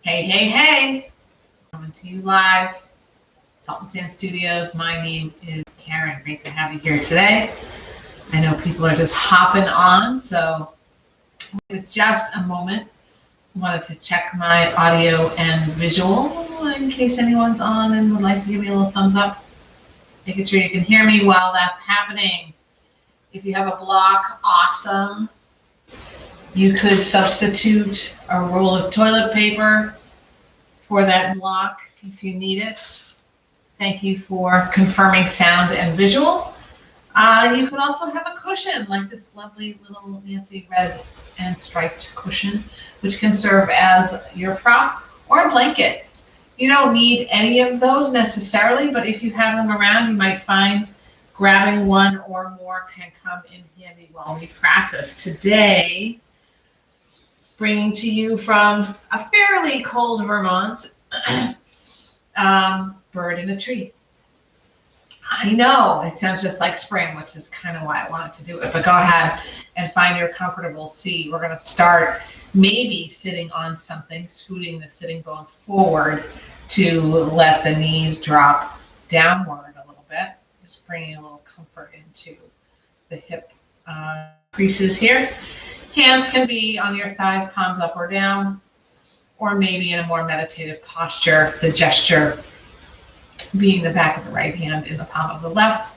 Hey, hey, hey! Coming to you live, Salt and Sand Studios. My name is Karen. Great to have you here today. I know people are just hopping on, so with just a moment, I wanted to check my audio and visual in case anyone's on and would like to give me a little thumbs up. Making sure you can hear me while that's happening. If you have a block, awesome. You could substitute a roll of toilet paper for that block if you need it. Thank you for confirming sound and visual. You could also have a cushion like this lovely little Nancy red and striped cushion, which can serve as your prop or a blanket. You don't need any of those necessarily, but if you have them around, you might find grabbing one or more can come in handy while we practice. Today, bringing to you from a fairly cold Vermont, bird in a tree. I know, it sounds just like spring, which is kind of why I wanted to do it, but go ahead and find your comfortable seat. We're going to start maybe sitting on something, scooting the sitting bones forward to let the knees drop downward a little bit, just bringing a little comfort into the hip creases here. Hands can be on your thighs, palms up or down, or maybe in a more meditative posture, the gesture being the back of the right hand in the palm of the left,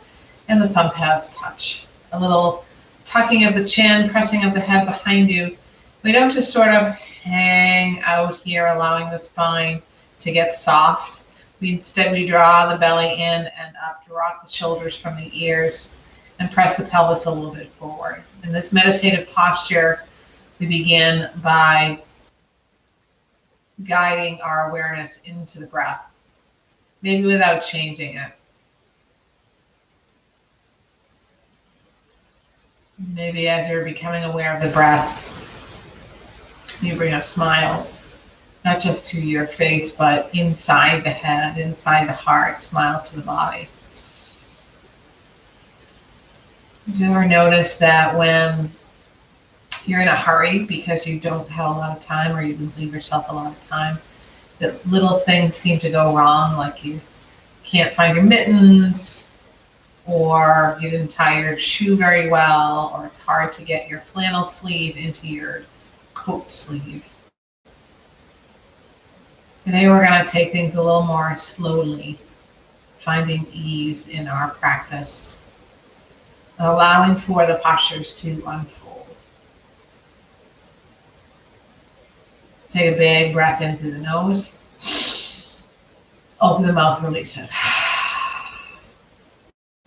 and the thumb pads touch. A little tucking of the chin, pressing of the head behind you. We don't just sort of hang out here, allowing the spine to get soft. Instead, we draw the belly in and up, drop the shoulders from the ears, and press the pelvis a little bit forward. In this meditative posture, we begin by guiding our awareness into the breath, maybe without changing it. Maybe as you're becoming aware of the breath, you bring a smile, not just to your face, but inside the head, inside the heart, smile to the body. Do you ever notice that when you're in a hurry because you don't have a lot of time, or you didn't leave yourself a lot of time, that little things seem to go wrong, like you can't find your mittens, or you didn't tie your shoe very well, or it's hard to get your flannel sleeve into your coat sleeve. Today we're going to take things a little more slowly, finding ease in our practice, allowing for the postures to unfold. Take a big breath into the nose. Open the mouth, release it.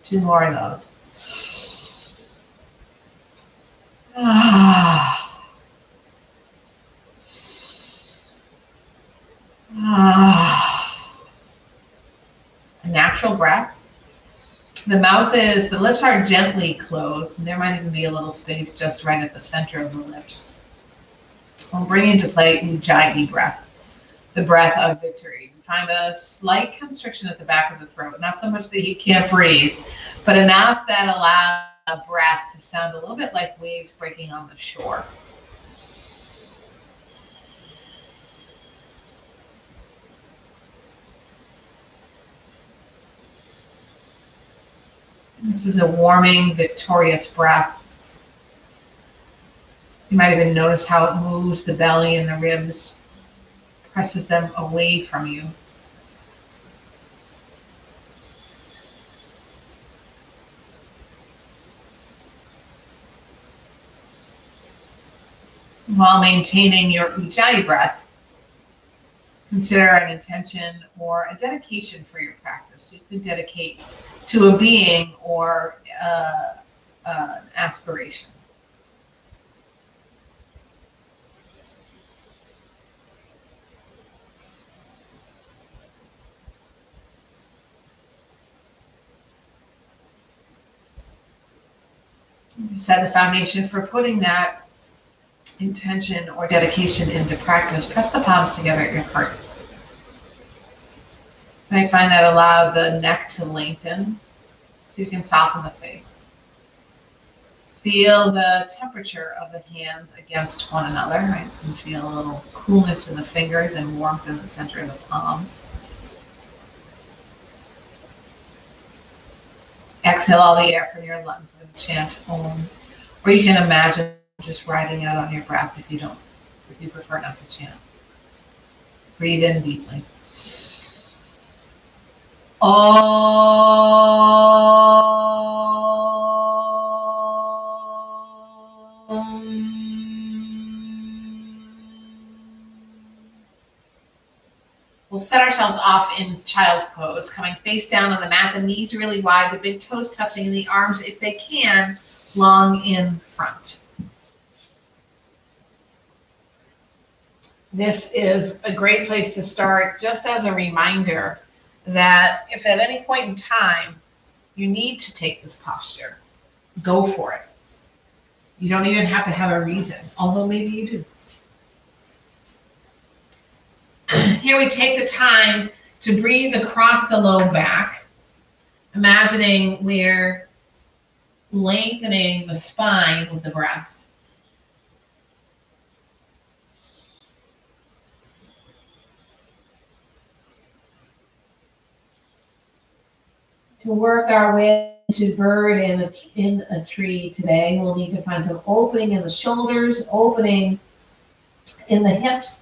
2 more of those. A natural breath. The lips are gently closed, and there might even be a little space just right at the center of the lips. We'll bring into play Ujjayi breath, the breath of victory. Find a slight constriction at the back of the throat, not so much that you can't breathe, but enough that allows a breath to sound a little bit like waves breaking on the shore. This is a warming, victorious breath. You might even notice how it moves the belly and the ribs, presses them away from you. While maintaining your Ujjayi breath, consider an intention or a dedication for your practice. You could dedicate to a being or an aspiration. To set the foundation for putting that intention or dedication into practice, press the palms together at your heart. You might find that allow the neck to lengthen so you can soften the face. Feel the temperature of the hands against one another. Right? You can feel a little coolness in the fingers and warmth in the center of the palm. Exhale all the air from your lungs with a chant Om. Or you can imagine just riding out on your breath if you prefer not to chant. Breathe in deeply. We'll set ourselves off in child's pose, coming face down on the mat, the knees really wide, the big toes touching, and the arms, if they can, long in front. This is a great place to start, just as a reminder that if at any point in time you need to take this posture, go for it. You don't even have to have a reason, although maybe you do. Here we take the time to breathe across the low back, imagining we're lengthening the spine with the breath. To work our way to bird in a tree today, we'll need to find some opening in the shoulders, opening in the hips,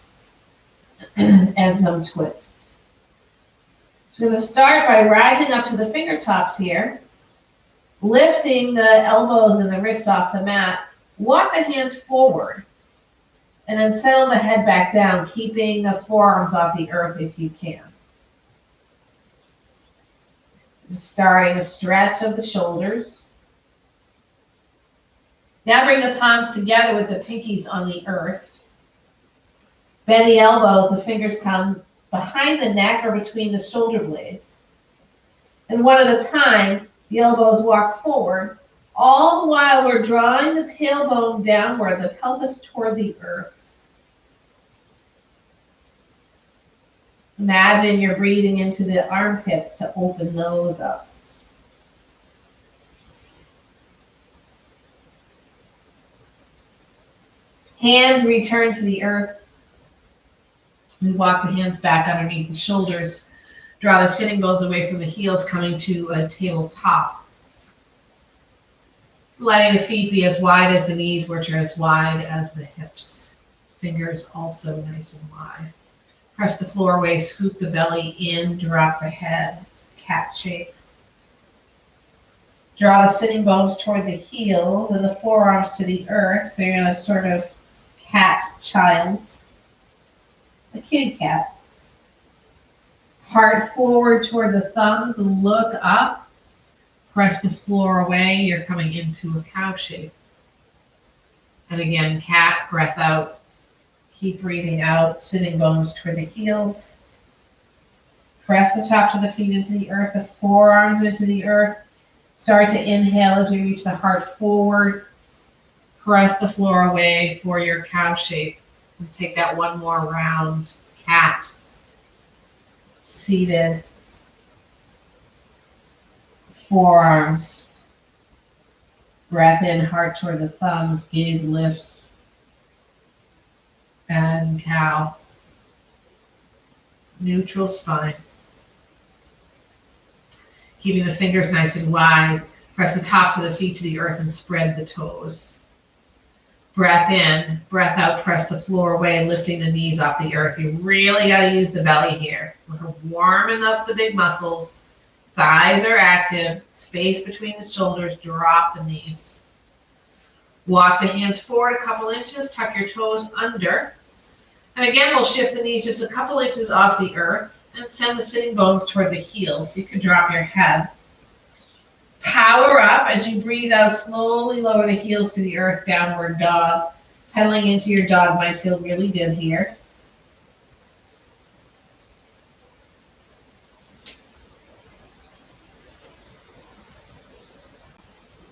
and some twists. So we're going to start by rising up to the fingertops here, lifting the elbows and the wrists off the mat. Walk the hands forward, and then settle the head back down, keeping the forearms off the earth if you can. Starting a stretch of the shoulders. Now bring the palms together with the pinkies on the earth. Bend the elbows, the fingers come behind the neck or between the shoulder blades. And one at a time, the elbows walk forward. All the while we're drawing the tailbone downward, the pelvis toward the earth. Imagine you're breathing into the armpits to open those up. Hands return to the earth. We walk the hands back underneath the shoulders. Draw the sitting bones away from the heels, coming to a tabletop. Letting the feet be as wide as the knees, which are as wide as the hips. Fingers also nice and wide. Press the floor away, scoop the belly in, drop the head, cat shape. Draw the sitting bones toward the heels and the forearms to the earth. So you're in a sort of cat child's, a kitty cat. Heart forward toward the thumbs, look up. Press the floor away, you're coming into a cow shape. And again, cat, breath out. Keep breathing out, sitting bones toward the heels. Press the tops of the feet into the earth, the forearms into the earth. Start to inhale as you reach the heart forward. Press the floor away for your cow shape. And take that one more round. Cat. Seated. Forearms. Breath in, heart toward the thumbs, gaze lifts. And cow. Neutral spine. Keeping the fingers nice and wide. Press the tops of the feet to the earth and spread the toes. Breath in, breath out, press the floor away, lifting the knees off the earth. You really got to use the belly here. We're warming up the big muscles. Thighs are active. Space between the shoulders. Drop the knees. Walk the hands forward a couple inches. Tuck your toes under. And again, we'll shift the knees just a couple inches off the earth and send the sitting bones toward the heels. You can drop your head. Power up as you breathe out. Slowly lower the heels to the earth, downward dog. Pedaling into your dog might feel really good here.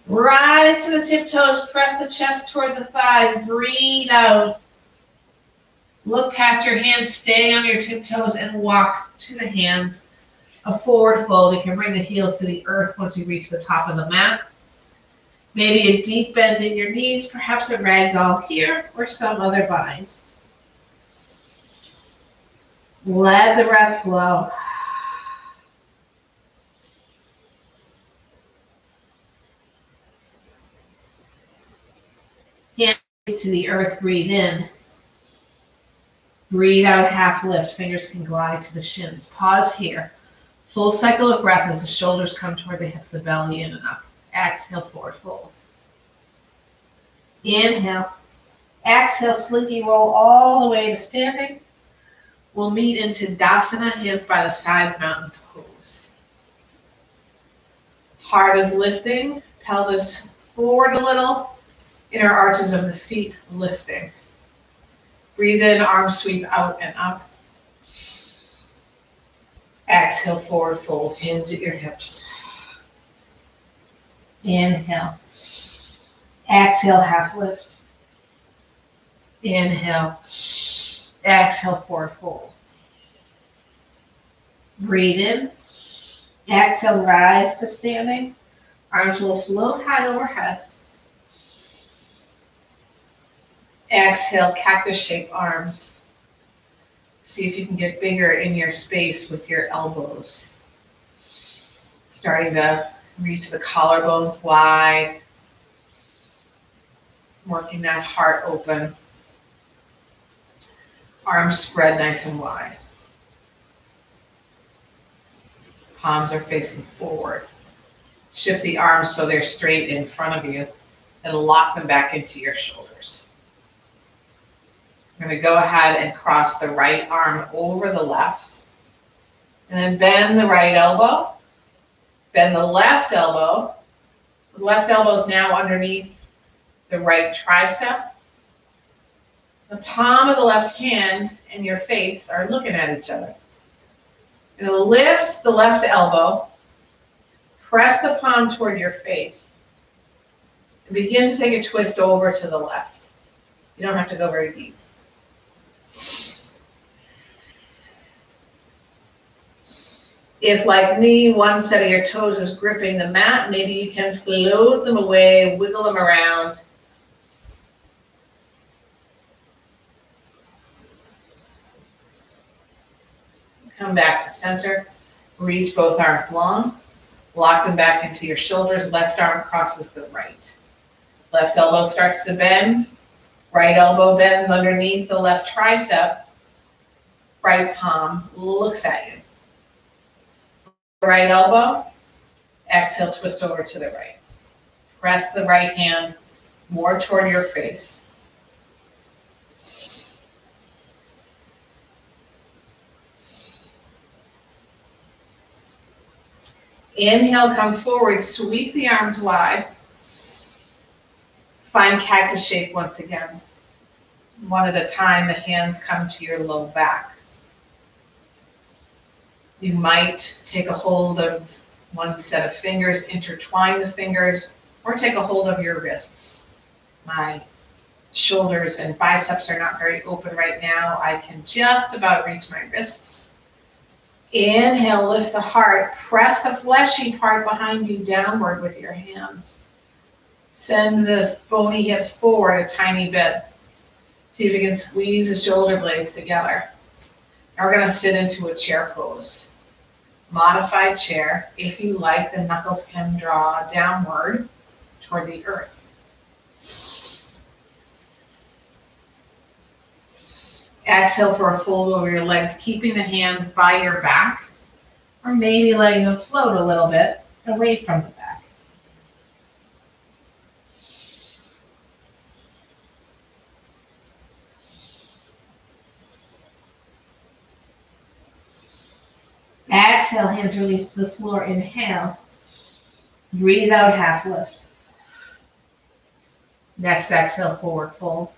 Rise to the tiptoes, press the chest toward the thighs, breathe out. Look past your hands, stay on your tiptoes and walk to the hands. A forward fold, you can bring the heels to the earth once you reach the top of the mat. Maybe a deep bend in your knees, perhaps a ragdoll here or some other bind. Let the breath flow. Hands to the earth, breathe in. Breathe out, half lift. Fingers can glide to the shins. Pause here. Full cycle of breath as the shoulders come toward the hips, the belly in and up. Exhale, forward fold. Inhale. Exhale, slinky roll all the way to standing. We'll meet in Tadasana, hands by the sides, mountain pose. Heart is lifting, pelvis forward a little, inner arches of the feet lifting. Breathe in, arms sweep out and up. Exhale, forward fold, hinge at your hips. Inhale. Exhale, half lift. Inhale. Exhale, forward fold. Breathe in. Exhale, rise to standing. Arms will float high overhead. Exhale, cactus shape arms. See if you can get bigger in your space with your elbows. Starting to reach the collarbones wide. Working that heart open. Arms spread nice and wide. Palms are facing forward. Shift the arms so they're straight in front of you and lock them back into your shoulders. You're going to go ahead and cross the right arm over the left. And then bend the right elbow. Bend the left elbow. So the left elbow is now underneath the right tricep. The palm of the left hand and your face are looking at each other. You're going to lift the left elbow. Press the palm toward your face. And begin to take a twist over to the left. You don't have to go very deep. If, like me, one set of your toes is gripping the mat, maybe you can float them away, wiggle them around. Come back to center. Reach both arms long. Lock them back into your shoulders. Left arm crosses the right. Left elbow starts to bend. Right elbow bends underneath the left tricep. Right palm looks at you. Right elbow. Exhale, twist over to the right. Press the right hand more toward your face. Inhale, come forward, sweep the arms wide. Find cactus shape once again. One at a time, the hands come to your low back. You might take a hold of one set of fingers, intertwine the fingers, or take a hold of your wrists. My shoulders and biceps are not very open right now. I can just about reach my wrists. Inhale, lift the heart. Press the fleshy part behind you downward with your hands. Send the bony hips forward a tiny bit. See if you can squeeze the shoulder blades together. Now we're going to sit into a chair pose. Modified chair. If you like, the knuckles can draw downward toward the earth. Exhale for a fold over your legs, keeping the hands by your back, or maybe letting them float a little bit away from the back. Exhale, hands release to the floor. Inhale. Breathe out, half lift. Next exhale, forward fold.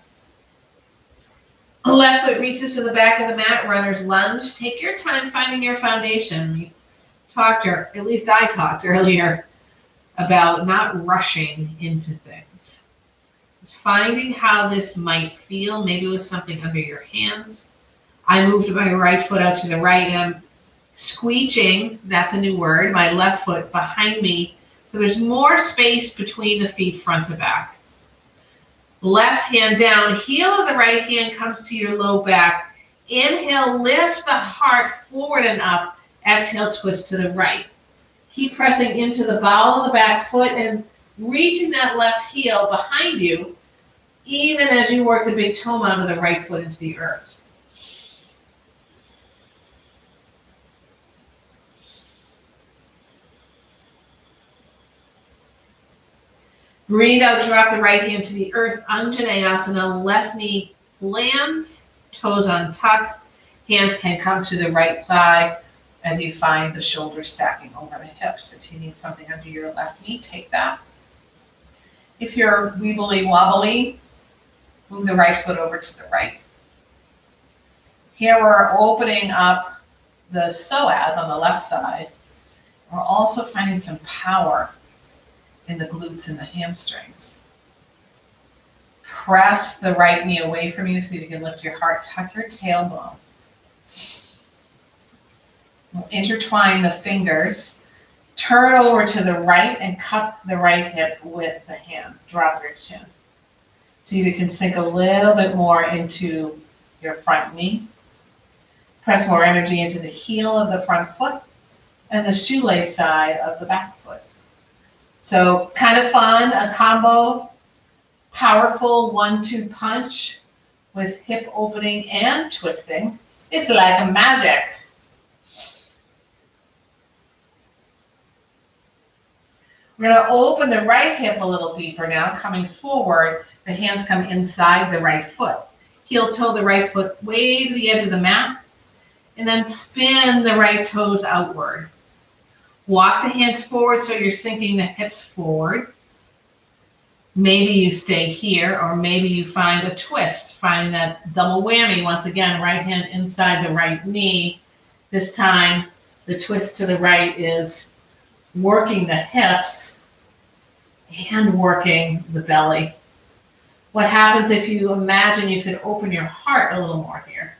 Left foot reaches to the back of the mat, runner's lunge. Take your time finding your foundation. We talked, or at least I talked earlier, about not rushing into things. Just finding how this might feel, maybe with something under your hands. I moved my right foot out to the right and I'm squeeching, that's a new word, my left foot behind me So there's more space between the feet front to back. Left hand down, heel of the right hand comes to your low back. Inhale, lift the heart forward and up. Exhale, twist to the right. Keep pressing into the ball of the back foot and reaching that left heel behind you, even as you work the big toe mound of the right foot into the earth. Breathe out, drop the right hand to the earth. Anjaneyasana, left knee lands, toes untucked. Hands can come to the right thigh as you find the shoulders stacking over the hips. If you need something under your left knee, take that. If you're weebly wobbly, move the right foot over to the right. Here we're opening up the psoas on the left side. We're also finding some power in the glutes and the hamstrings. Press the right knee away from you so you can lift your heart, tuck your tailbone. We'll intertwine the fingers, turn over to the right and cup the right hip with the hands. Drop your chin. So you can sink a little bit more into your front knee. Press more energy into the heel of the front foot and the shoelace side of the back foot. So kind of fun, a combo, powerful 1-2 punch with hip opening and twisting. It's like a magic. We're going to open the right hip a little deeper now, coming forward. The hands come inside the right foot. Heel toe the right foot way to the edge of the mat, and then spin the right toes outward. Walk the hands forward so you're sinking the hips forward. Maybe you stay here, or maybe you find a twist. Find that double whammy. Once again, right hand inside the right knee. This time, the twist to the right is working the hips and working the belly. What happens if you imagine you could open your heart a little more here?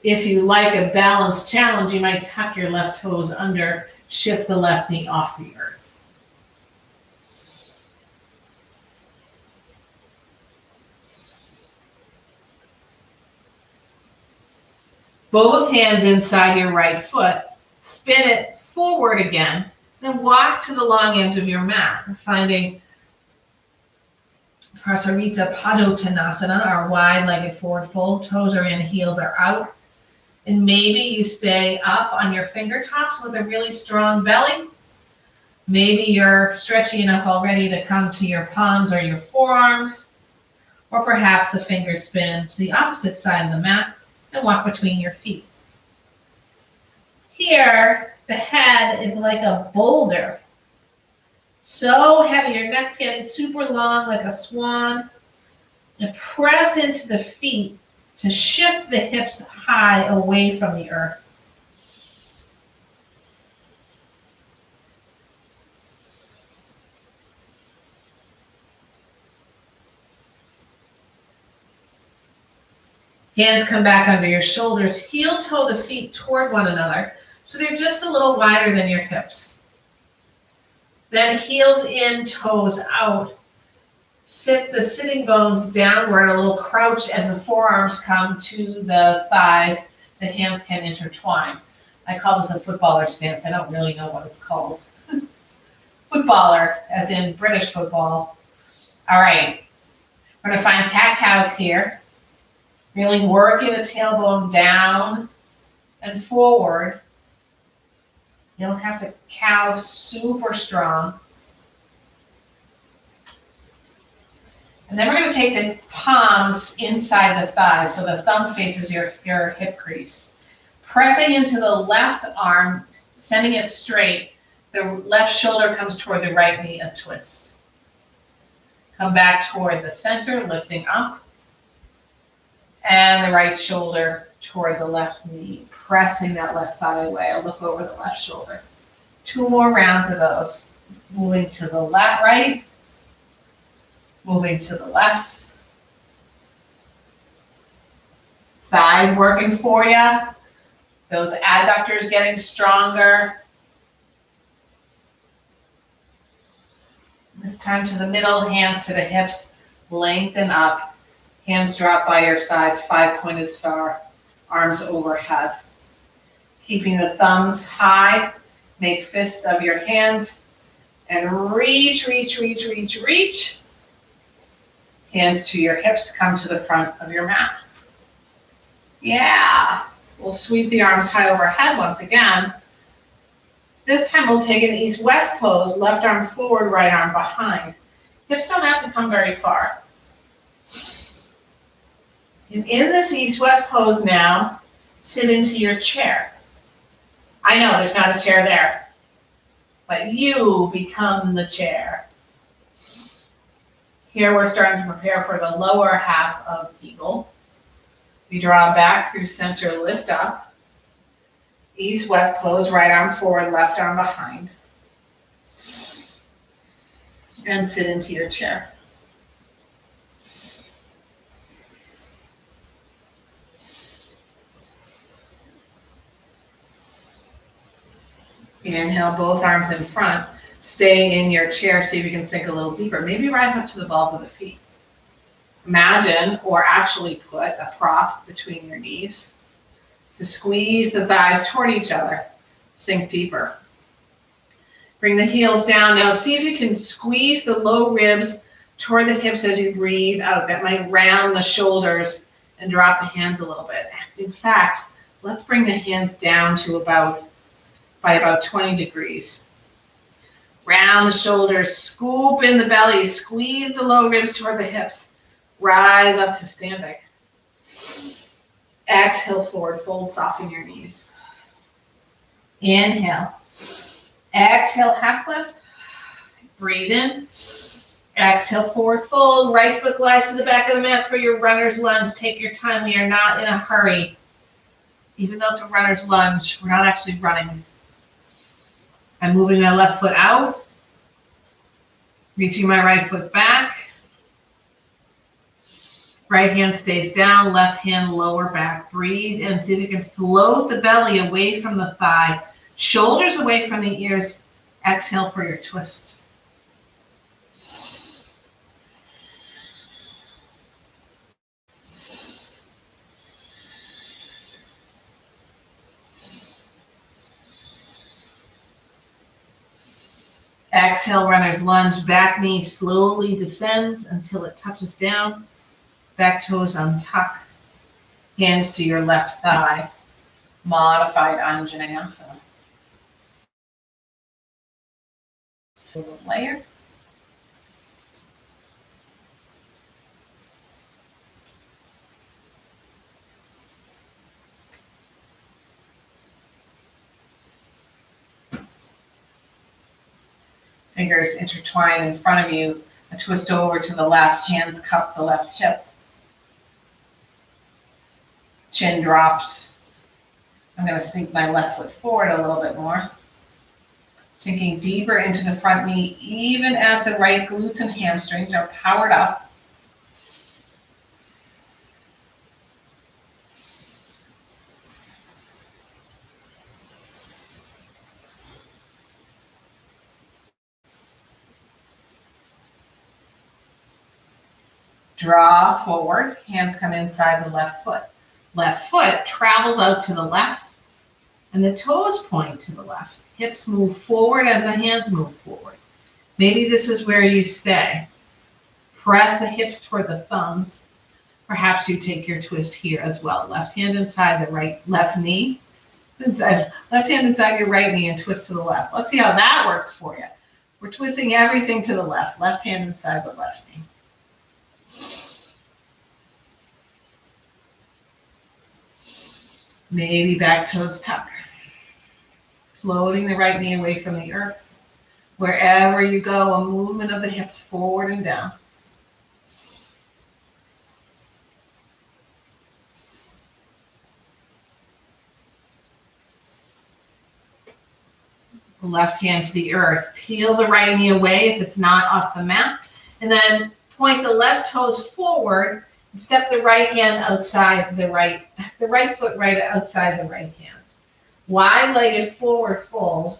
If you like a balanced challenge, you might tuck your left toes under, shift the left knee off the earth. Both hands inside your right foot. Spin it forward again. Then walk to the long edge of your mat. We're finding Prasarita Padottanasana, our wide-legged forward fold. Toes are in, heels are out. And maybe you stay up on your fingertips with a really strong belly. Maybe you're stretchy enough already to come to your palms or your forearms. Or perhaps the fingers spin to the opposite side of the mat and walk between your feet. Here, the head is like a boulder. So heavy, your neck's getting super long like a swan. And press into the feet to shift the hips high away from the earth. Hands come back under your shoulders. Heel toe the feet toward one another, so they're just a little wider than your hips. Then heels in, toes out. Sit the sitting bones downward, a little crouch as the forearms come to the thighs. The hands can intertwine. I call this a footballer stance. I don't really know what it's called. Footballer, as in British football. All right, we're going to find cat-cows here. Really working the tailbone down and forward. You don't have to cow super strong. And then we're going to take the palms inside the thighs, so the thumb faces your hip crease. Pressing into the left arm, sending it straight, the left shoulder comes toward the right knee, a twist. Come back toward the center, lifting up. And the right shoulder toward the left knee, pressing that left thigh away. I'll look over the left shoulder. 2 more rounds of those. Moving to the left, right. Moving to the left. Thighs working for you. Those adductors getting stronger. This time to the middle, hands to the hips, lengthen up. Hands drop by your sides, 5-pointed star, arms overhead. Keeping the thumbs high, make fists of your hands, and reach, reach, reach, reach, reach. Hands to your hips, come to the front of your mat. Yeah, we'll sweep the arms high overhead once again. This time we'll take an east-west pose, left arm forward, right arm behind. Hips don't have to come very far. And in this east-west pose now, sit into your chair. I know there's not a chair there, but you become the chair. Here we're starting to prepare for the lower half of eagle. We draw back through center, lift up. East-west pose, right arm forward, left arm behind. And sit into your chair. Inhale, both arms in front. Stay in your chair, see if you can sink a little deeper. Maybe rise up to the balls of the feet. Imagine, or actually put, a prop between your knees to squeeze the thighs toward each other. Sink deeper. Bring the heels down. Now see if you can squeeze the low ribs toward the hips as you breathe out. That might round the shoulders and drop the hands a little bit. In fact, let's bring the hands down to by about 20 degrees. Round the shoulders, scoop in the belly, squeeze the low ribs toward the hips. Rise up to standing. Exhale forward, fold, soften your knees. Inhale. Exhale, half lift. Breathe in. Exhale, forward fold. Right foot glides to the back of the mat for your runner's lunge. Take your time. We are not in a hurry. Even though it's a runner's lunge, we're not actually running. I'm moving my left foot out, reaching my right foot back. Right hand stays down, left hand lower back. Breathe and see if you can float the belly away from the thigh, shoulders away from the ears. Exhale for your twist. Exhale, runner's lunge. Back knee slowly descends until it touches down. Back toes untuck. Hands to your left thigh. Modified Anjaneyasana. Layer. Fingers intertwine in front of you, a twist over to the left, hands cup the left hip. Chin drops. I'm going to sink my left foot forward a little bit more. Sinking deeper into the front knee, even as the right glutes and hamstrings are powered up. Draw forward, hands come inside the left foot. Left foot travels out to the left, and the toes point to the left. Hips move forward as the hands move forward. Maybe this is where you stay. Press the hips toward the thumbs. Perhaps you take your twist here as well. Left hand inside the left knee. Left hand inside your right knee and twist to the left. Let's see how that works for you. We're twisting everything to the left. Left hand inside the left knee. Maybe back toes tuck. Floating the right knee away from the earth. Wherever you go, a movement of the hips forward and down. Left hand to the earth. Peel the right knee away if it's not off the mat. And then point the left toes forward and step the right hand outside the right foot right outside the right hand. Wide-legged forward fold.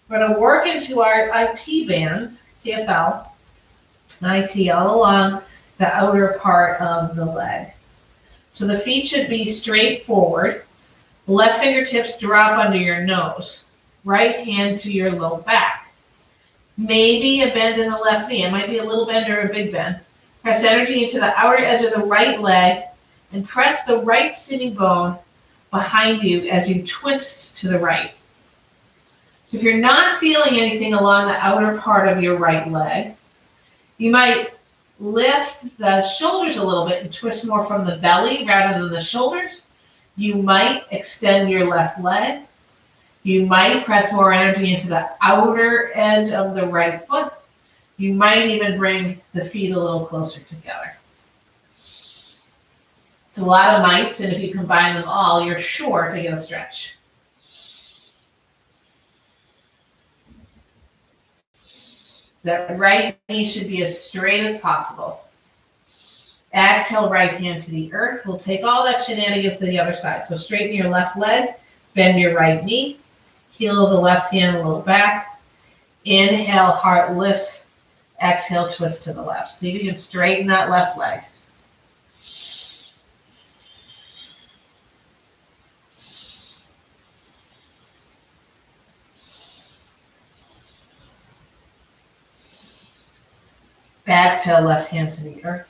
We're going to work into our IT band, TFL, IT all along the outer part of the leg. So the feet should be straight forward. Left fingertips drop under your nose. Right hand to your low back. Maybe a bend in the left knee. It might be a little bend or a big bend. Press energy into the outer edge of the right leg and press the right sitting bone behind you as you twist to the right. So if you're not feeling anything along the outer part of your right leg, you might lift the shoulders a little bit and twist more from the belly rather than the shoulders. You might extend your left leg. You might press more energy into the outer edge of the right foot. You might even bring the feet a little closer together. It's a lot of mights, and if you combine them all, you're sure to get a stretch. The right knee should be as straight as possible. Exhale, right hand to the earth. We'll take all that shenanigans to the other side. So straighten your left leg, bend your right knee, heel of the left hand a little back. Inhale, heart lifts. Exhale, twist to the left. See if you can straighten that left leg. Exhale, left hand to the earth.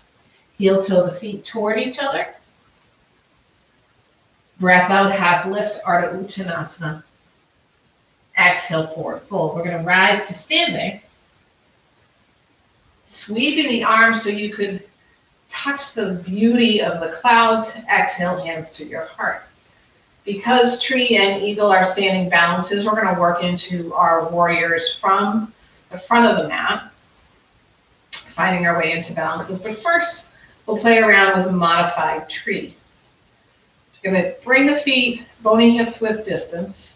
Heel toe the feet toward each other. Breath out, half lift, Ardha Uttanasana. Exhale, forward fold. We're going to rise to standing. Sweeping the arms so you could touch the beauty of the clouds. Exhale, hands to your heart. Because tree and eagle are standing balances, we're going to work into our warriors from the front of the mat, finding our way into balances. But first, we'll play around with a modified tree. We're going to bring the feet, bony hips width distance.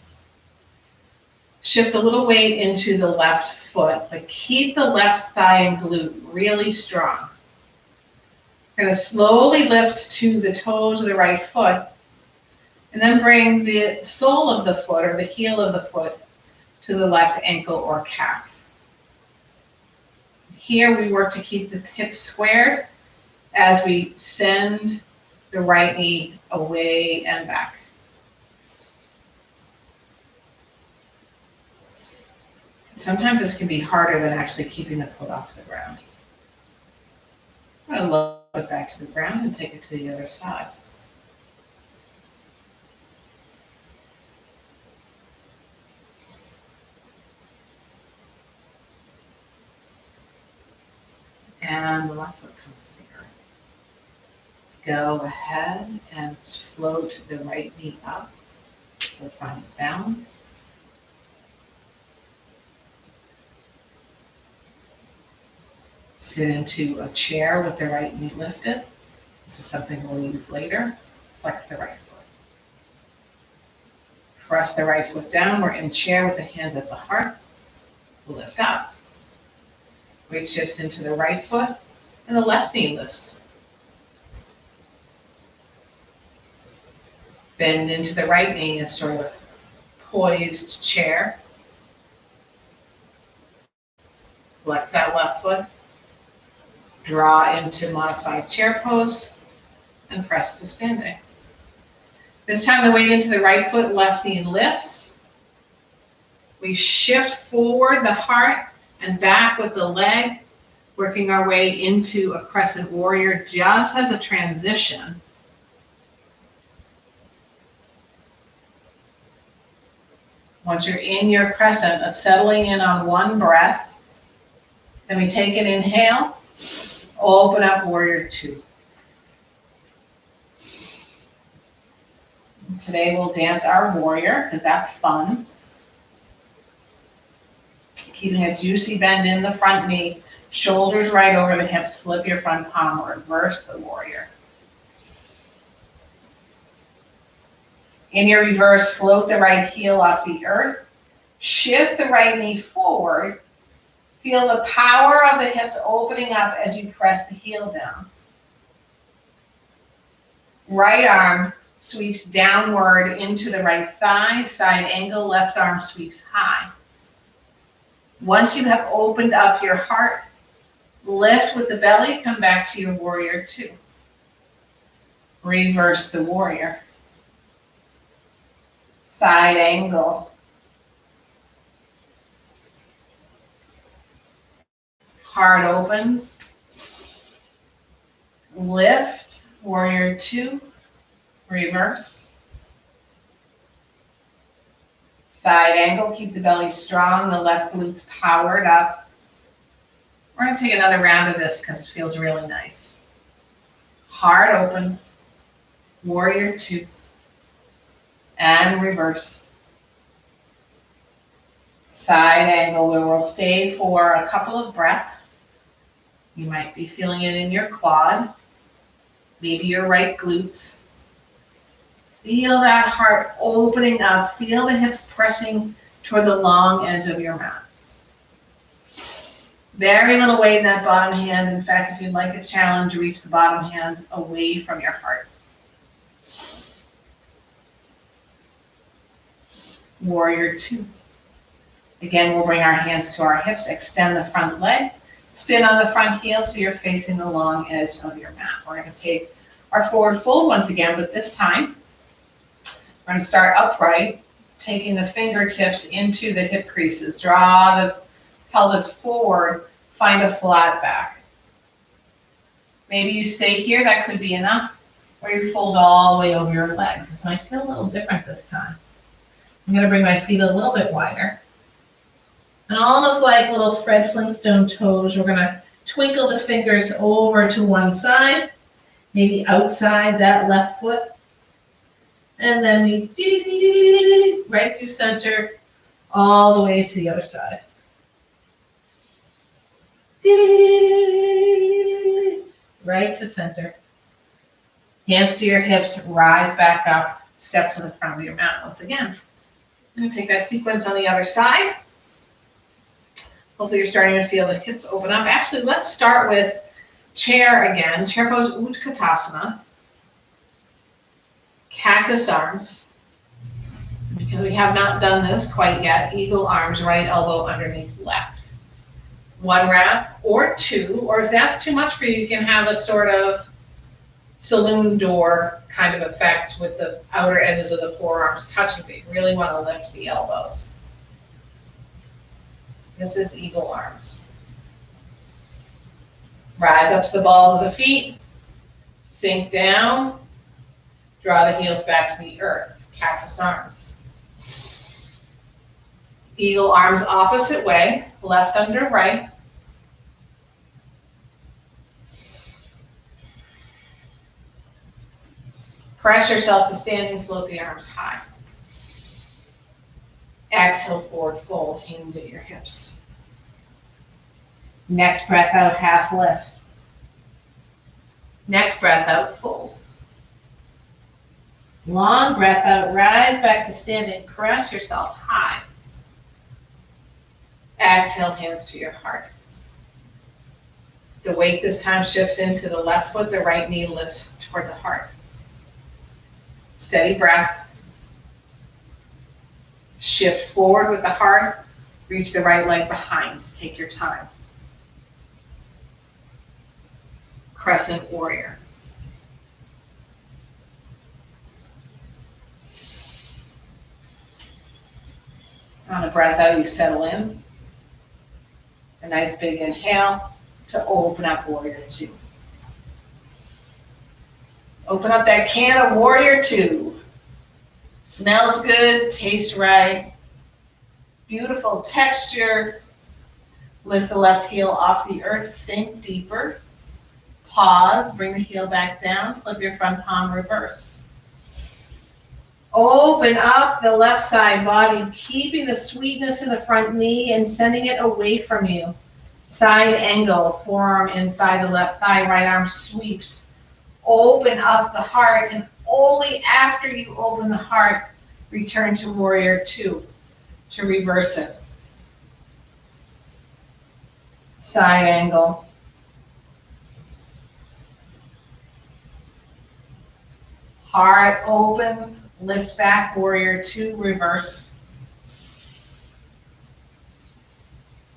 Shift a little weight into the left foot, but keep the left thigh and glute really strong. We're going to slowly lift to the toes of the right foot, and then bring the sole of the foot or the heel of the foot to the left ankle or calf. Here we work to keep the hips squared as we send the right knee away and back. Sometimes this can be harder than actually keeping the foot off the ground. I'm going to lower it back to the ground and take it to the other side. And the left foot comes to the earth. Let's go ahead and float the right knee up. So find balance. Sit into a chair with the right knee lifted. This is something we'll use later. Flex the right foot. Press the right foot down. We're in chair with the hands at the heart. Lift up. Weight shifts into the right foot and the left knee lifts. Bend into the right knee in sort of poised chair. Flex that left foot. Draw into modified chair pose and press to standing. This time the weight into the right foot, left knee lifts. We shift forward the heart and back with the leg, working our way into a crescent warrior just as a transition. Once you're in your crescent, settling in on one breath. Then we take an inhale, open up warrior two. Today we'll dance our warrior because that's fun. Keeping a juicy bend in the front knee, shoulders right over the hips, flip your front palm, reverse the warrior. In your reverse, float the right heel off the earth, shift the right knee forward, feel the power of the hips opening up as you press the heel down. Right arm Sweeps downward into the right thigh, side angle, left arm sweeps high. Once you have opened up your heart, lift with the belly, come back to your warrior two. Reverse the warrior. Side angle. Heart opens. Lift, warrior two, reverse. Side angle, keep the belly strong, the left glutes powered up. We're going to take another round of this because it feels really nice. Heart opens, warrior two, and reverse. Side angle where we'll stay for a couple of breaths. You might be feeling it in your quad, maybe your right glutes. Feel that heart opening up. Feel the hips pressing toward the long edge of your mat. Very little weight in that bottom hand. In fact, if you'd like a challenge, reach the bottom hand away from your heart. Warrior two. Again, we'll bring our hands to our hips, extend the front leg, spin on the front heel so you're facing the long edge of your mat. We're going to take our forward fold once again, but this time we're going to start upright, taking the fingertips into the hip creases. Draw the pelvis forward, find a flat back. Maybe you stay here, that could be enough, or you fold all the way over your legs. This might feel a little different this time. I'm going to bring my feet a little bit wider. And almost like little Fred Flintstone toes, we're going to twinkle the fingers over to one side, maybe outside that left foot. And then we right through center, all the way to the other side. Right to center. Hands to your hips, rise back up, step to the front of your mat once again. I'm going to take that sequence on the other side. Hopefully you're starting to feel the hips open up. Actually, let's start with chair again. Chair pose, Utkatasana. Cactus arms. Because we have not done this quite yet, eagle arms, right elbow underneath left. One wrap or two, or if that's too much for you, you can have a sort of saloon door kind of effect with the outer edges of the forearms touching, but you really want to lift the elbows. This is eagle arms. Rise up to the balls of the feet, sink down, draw the heels back to the earth, cactus arms. Eagle arms opposite way, left under right. Press yourself to standing, float the arms high. Exhale, forward fold, hand at your hips. Next breath out, half lift. Next breath out, fold. Long breath out, rise back to standing, press yourself high. Exhale, hands to your heart. The weight this time shifts into the left foot, the right knee lifts toward the heart. Steady breath. Shift forward with the heart, reach the right leg behind, take your time. Crescent warrior. On a breath out, you settle in. A nice big inhale to open up warrior two. Open up that can of warrior two. Smells good, tastes right. Beautiful texture. Lift the left heel off the earth, sink deeper. Pause, bring the heel back down, flip your front palm, reverse. Open up the left side body, keeping the sweetness in the front knee and sending it away from you. Side angle, forearm inside the left thigh, right arm sweeps. Open up the heart, and only after you open the heart, return to warrior two to reverse it. Side angle. Heart opens, lift back, warrior two, reverse.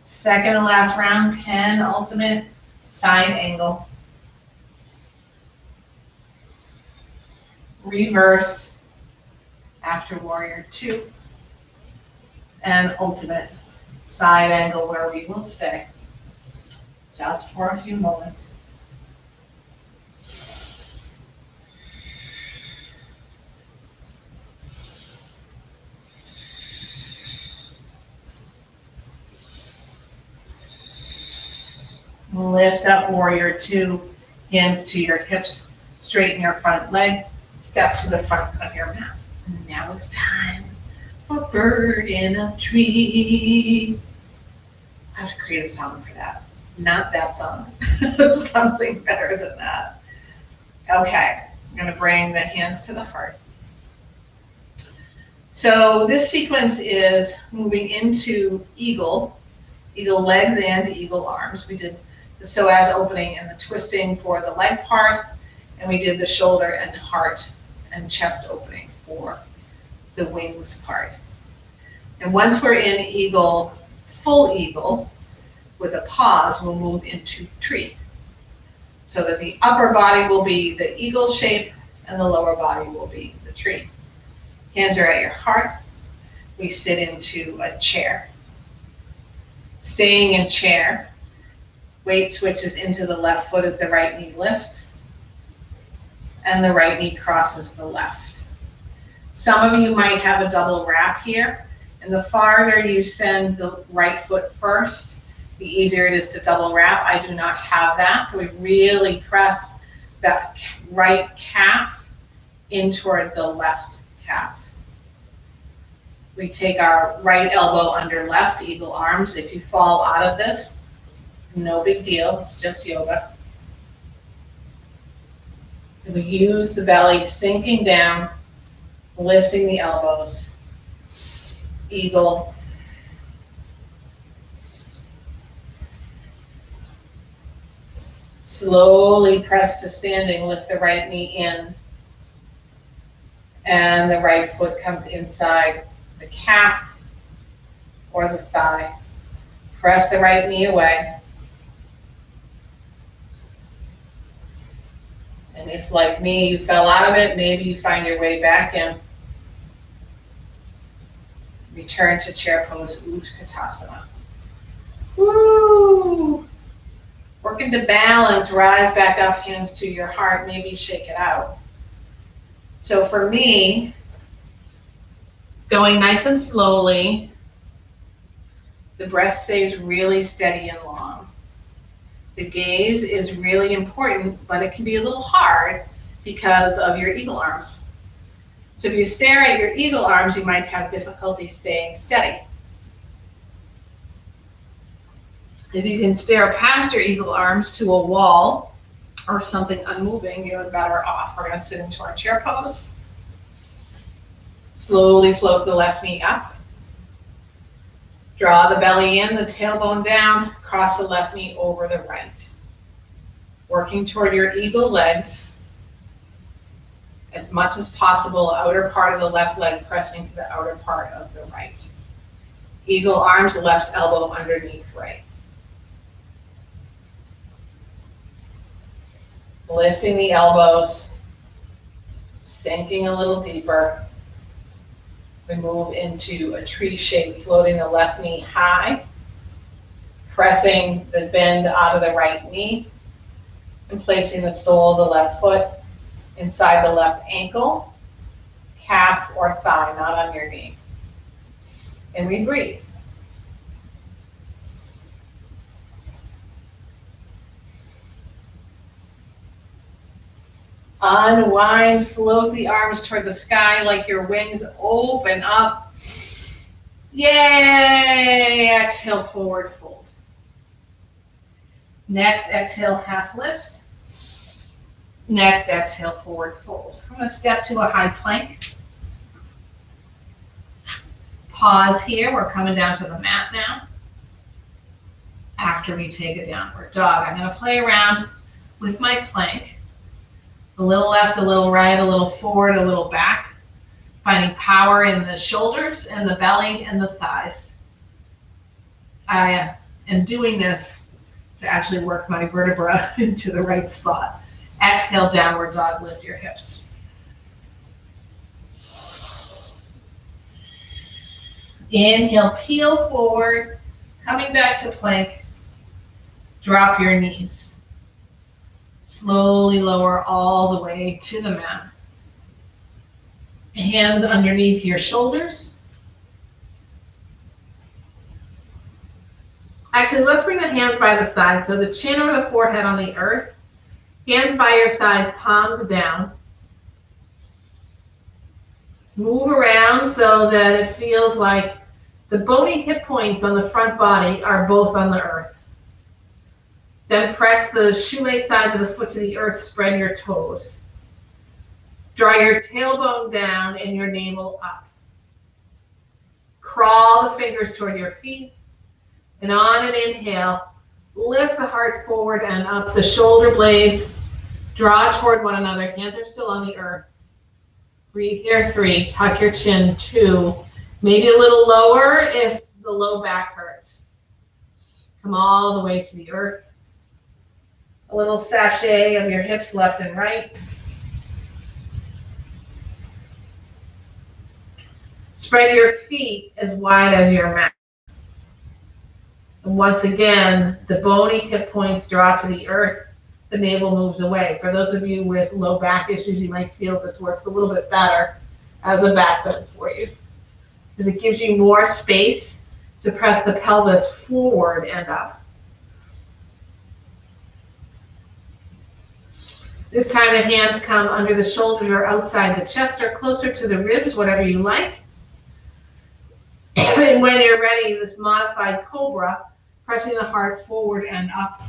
Second and last round, penultimate side angle. Reverse after warrior two. And ultimate side angle where we will stay just for a few moments. Lift up warrior two, hands to your hips, straighten your front leg, step to the front of your mat. And now it's time for bird in a tree. I have to create a song for that. Not that song. Something better than that. Okay, I'm going to bring the hands to the heart. So this sequence is moving into eagle legs and eagle arms. We did the psoas opening and the twisting for the leg part, and we did the shoulder and heart and chest opening for the wings part. And once we're in eagle, full eagle, with a pause, we'll move into tree. So that the upper body will be the eagle shape and the lower body will be the tree. Hands are at your heart. We sit into a chair. Staying in chair, weight switches into the left foot as the right knee lifts and the right knee crosses the left. Some of you might have a double wrap here, and the farther you send the right foot first, the easier it is to double wrap. I do not have that, so we really press that right calf in toward the left calf. We take our right elbow under left, eagle arms. If you fall out of this, no big deal, it's just yoga. And we use the belly sinking down, lifting the elbows, eagle. Slowly press to standing, lift the right knee in, and the right foot comes inside the calf or the thigh. Press the right knee away. And if, like me, you fell out of it, maybe you find your way back in. Return to chair pose, Utkatasana. Woo! Working to balance, rise back up, hands to your heart, maybe shake it out. So for me, going nice and slowly, the breath stays really steady and long. The gaze is really important, but it can be a little hard because of your eagle arms. So if you stare at your eagle arms, you might have difficulty staying steady. If you can stare past your eagle arms to a wall or something unmoving, you're better off. We're going to sit into our chair pose. Slowly float the left knee up. Draw the belly in, the tailbone down, cross the left knee over the right. Working toward your eagle legs. As much as possible, outer part of the left leg pressing to the outer part of the right. Eagle arms, left elbow underneath right. Lifting the elbows, sinking a little deeper. We move into a tree shape, floating the left knee high, pressing the bend out of the right knee, and placing the sole of the left foot inside the left ankle, calf, or thigh, not on your knee. And we breathe. Unwind, float the arms toward the sky like your wings open up. Yay! Exhale, forward fold. Next, exhale, half lift. Next, exhale, forward fold. I'm going to step to a high plank. Pause here. We're coming down to the mat now. After we take a downward dog, I'm going to play around with my plank. A little left, a little right, a little forward, a little back. Finding power in the shoulders and the belly and the thighs. I am doing this to actually work my vertebra into the right spot. Exhale, downward dog, lift your hips. Inhale, peel forward, coming back to plank. Drop your knees. Slowly lower all the way to the mat. Hands underneath your shoulders. Actually, let's bring the hands by the side. So the chin over the forehead on the earth. Hands by your sides, palms down. Move around so that it feels like the bony hip points on the front body are both on the earth. Then press the shoelace sides of the foot to the earth, spread your toes. Draw your tailbone down and your navel up. Crawl the fingers toward your feet. And on an inhale, lift the heart forward and up. The shoulder blades draw toward one another. Hands are still on the earth. Breathe here, 3. Tuck your chin, 2. Maybe a little lower if the low back hurts. Come all the way to the earth. A little sachet of your hips left and right. Spread your feet as wide as your mat. And once again, the bony hip points draw to the earth. The navel moves away. For those of you with low back issues, you might feel this works a little bit better as a back bend for you, because it gives you more space to press the pelvis forward and up. This time the hands come under the shoulders or outside the chest or closer to the ribs, whatever you like. And when you're ready, this modified cobra, pressing the heart forward and up,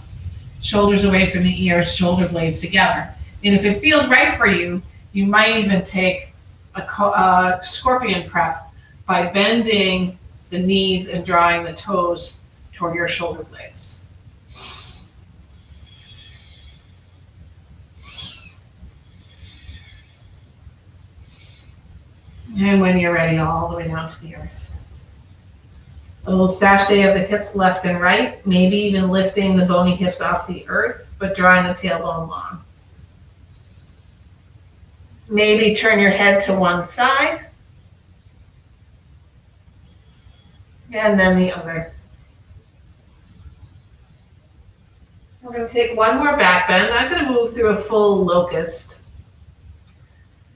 shoulders away from the ears, shoulder blades together. And if it feels right for you, you might even take a scorpion prep by bending the knees and drawing the toes toward your shoulder blades. And when you're ready, all the way down to the earth. A little sachet of the hips left and right, maybe even lifting the bony hips off the earth, but drawing the tailbone long. Maybe turn your head to one side, and then the other. We're going to take one more back bend. I'm going to move through a full locust.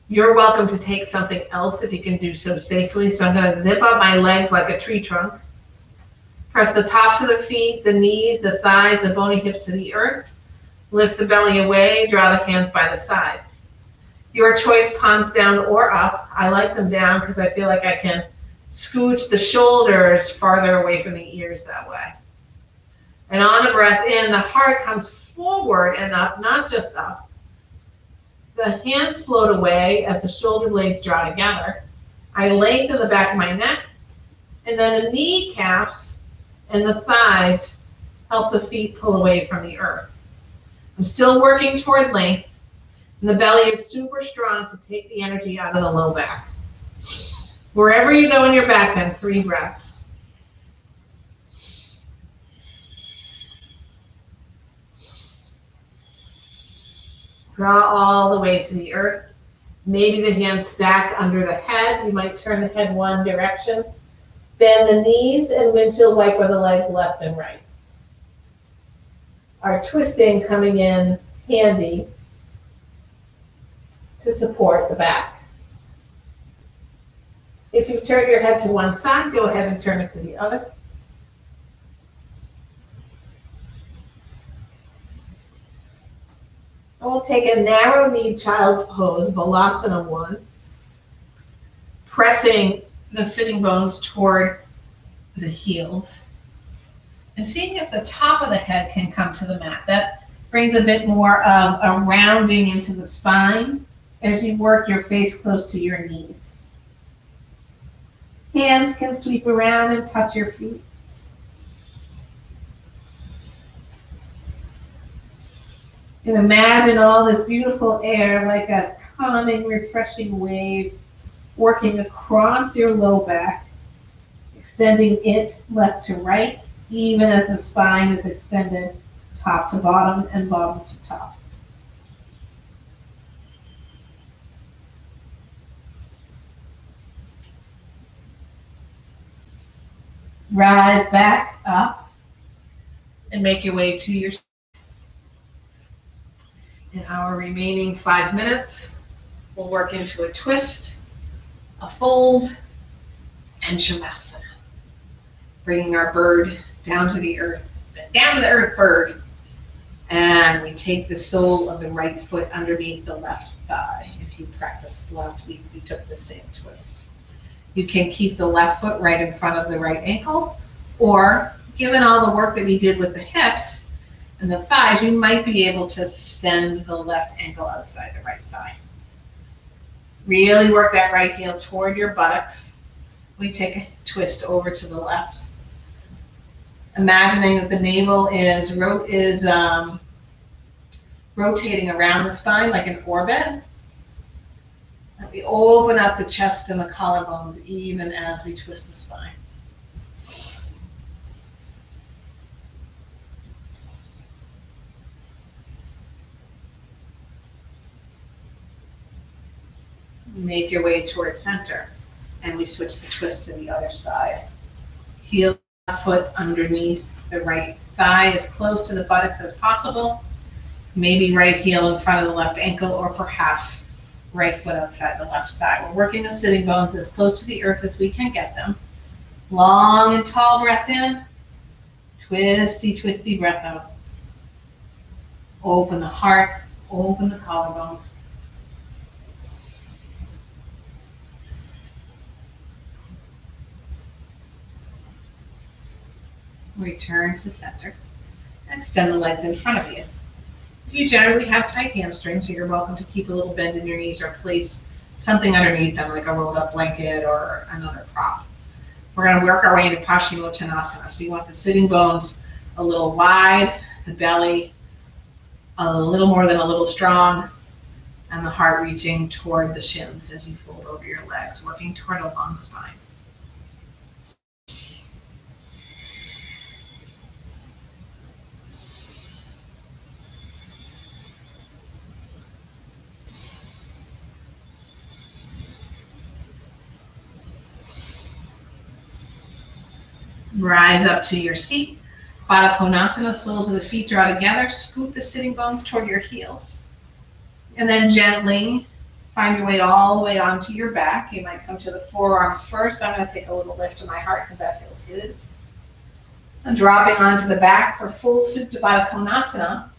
You're welcome to take something else if you can do so safely. So I'm going to zip up my legs like a tree trunk. Press the tops of the feet, the knees, the thighs, the bony hips to the earth. Lift the belly away, draw the hands by the sides. Your choice, palms down or up. I like them down because I feel like I can scooch the shoulders farther away from the ears that way. And on a breath in, the heart comes forward and up, not just up. The hands float away as the shoulder blades draw together. I lengthen the back of my neck, and then the kneecaps and the thighs help the feet pull away from the earth. I'm still working toward length, and the belly is super strong to take the energy out of the low back. Wherever you go in your back bend, 3 breaths. Draw all the way to the earth. Maybe the hands stack under the head. You might turn the head one direction. Bend the knees and windshield wiper the legs left and right. Our twisting coming in handy to support the back. If you've turned your head to one side, go ahead and turn it to the other. We'll take a narrow-kneed child's pose, Savasana 1, pressing the sitting bones toward the heels, and seeing if the top of the head can come to the mat. That brings a bit more of a rounding into the spine as you work your face close to your knees. Hands can sweep around and touch your feet. And imagine all this beautiful air like a calming, refreshing wave working across your low back, extending it left to right, even as the spine is extended top to bottom and bottom to top. Rise back up and make your way to your seat. In our remaining 5 minutes, we'll work into a twist, a fold, and Shavasana. Bringing our bird down to the earth bird. And we take the sole of the right foot underneath the left thigh. If you practiced last week, we took the same twist. You can keep the left foot right in front of the right ankle, or given all the work that we did with the hips and the thighs, you might be able to send the left ankle outside the right thigh. Really work that right heel toward your buttocks. We take a twist over to the left. Imagining that the navel is rotating around the spine like an orbit. And we open up the chest and the collarbones even as we twist the spine. Make your way towards center, and we switch the twist to the other side. Heel foot underneath the right thigh as close to the buttocks as possible. Maybe right heel in front of the left ankle, or perhaps right foot outside the left thigh. We're working the sitting bones as close to the earth as we can get them. Long and tall breath in. Twisty, twisty breath out. Open the heart, open the collarbones. Return to center. Extend the legs in front of you. You generally have tight hamstrings, so you're welcome to keep a little bend in your knees or place something underneath them, like a rolled up blanket or another prop. We're going to work our way into Paschimottanasana. So you want the sitting bones a little wide, the belly a little more than a little strong, and the heart reaching toward the shins as you fold over your legs, working toward a long spine. Rise up to your seat. Baddha Konasana, soles of the feet draw together. Scoot the sitting bones toward your heels. And then gently find your way all the way onto your back. You might come to the forearms first. I'm going to take a little lift to my heart because that feels good. And dropping onto the back for full Supta Baddha Konasana.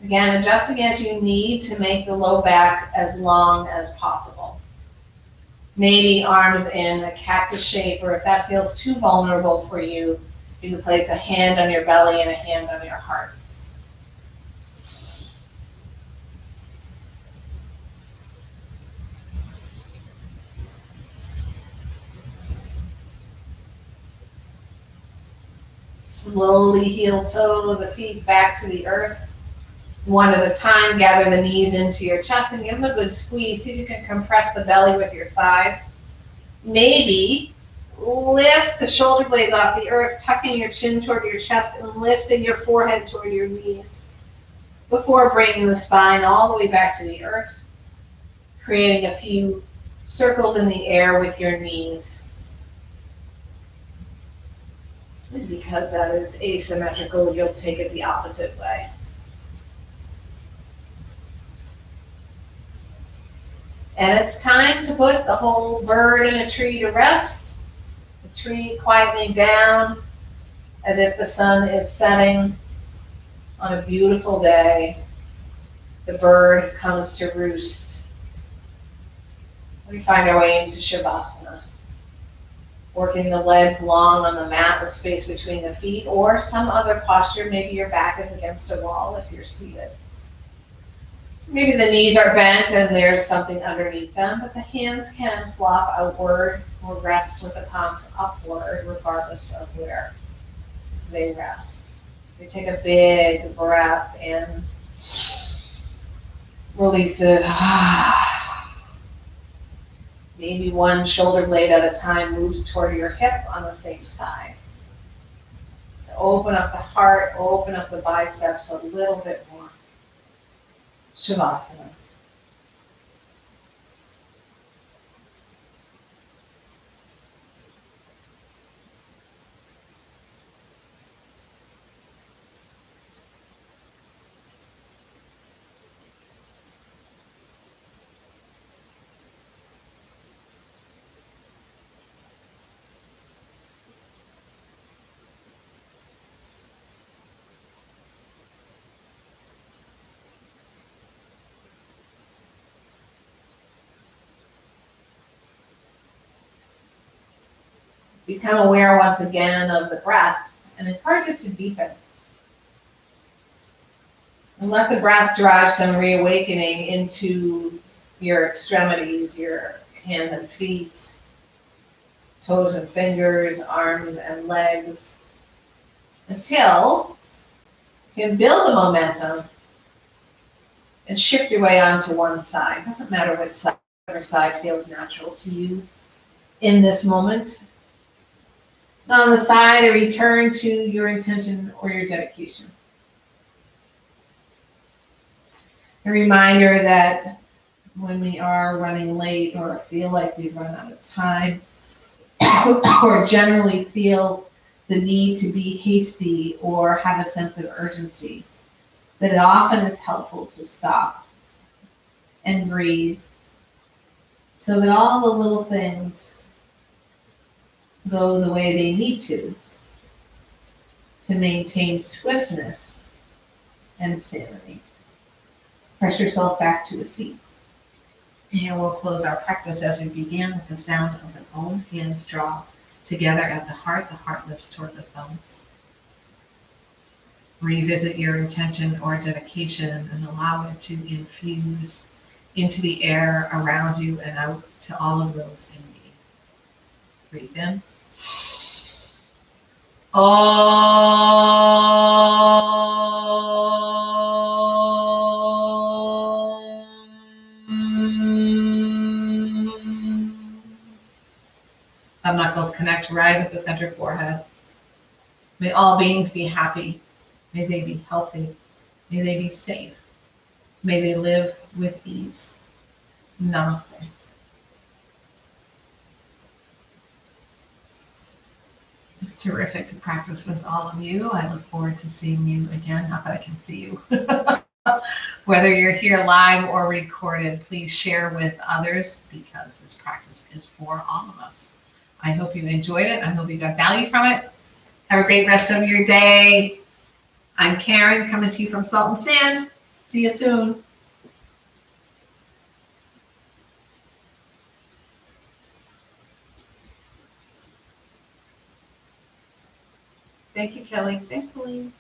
Again, adjusting as you need to make the low back as long as possible. Maybe arms in a cactus shape, or if that feels too vulnerable for you, you can place a hand on your belly and a hand on your heart. Slowly heel toe the feet back to the earth. One at a time, gather the knees into your chest and give them a good squeeze. See if you can compress the belly with your thighs. Maybe lift the shoulder blades off the earth, tucking your chin toward your chest and lifting your forehead toward your knees before bringing the spine all the way back to the earth, creating a few circles in the air with your knees. And because that is asymmetrical, you'll take it the opposite way. And it's time to put the whole bird and a tree to rest. The tree quietening down as if the sun is setting on a beautiful day. The bird comes to roost. We find our way into Shavasana. Working the legs long on the mat with space between the feet, or some other posture. Maybe your back is against a wall if you're seated. Maybe the knees are bent and there's something underneath them, but the hands can flop outward or rest with the palms upward, regardless of where they rest. You take a big breath in, release it. Maybe one shoulder blade at a time moves toward your hip on the same side. Open up the heart, open up the biceps a little bit more. Shavasana. Become aware once again of the breath and encourage it to deepen. And let the breath drive some reawakening into your extremities, your hands and feet, toes and fingers, arms and legs, until you can build the momentum and shift your way onto one side. It doesn't matter which side, whatever side feels natural to you in this moment. On the side, a return to your intention or your dedication. A reminder that when we are running late or feel like we've run out of time or generally feel the need to be hasty or have a sense of urgency, that it often is helpful to stop and breathe so that all the little things go the way they need to maintain swiftness and sanity. Press yourself back to a seat. And we'll close our practice as we began with the sound of an Om. Hands draw together at the heart lifts toward the thumbs. Revisit your intention or dedication and allow it to infuse into the air around you and out to all of those in need. Breathe in. Thumb knuckles connect right at the center forehead. May all beings be happy. May they be healthy. May they be safe. May they live with ease. Namaste. It's terrific to practice with all of you. I look forward to seeing you again. Not that I can see you. Whether you're here live or recorded, please share with others because this practice is for all of us. I hope you enjoyed it. I hope you got value from it. Have a great rest of your day. I'm Karen, coming to you from Salt and Sand. See you soon. Thank you, Kelly. Thanks, Celine.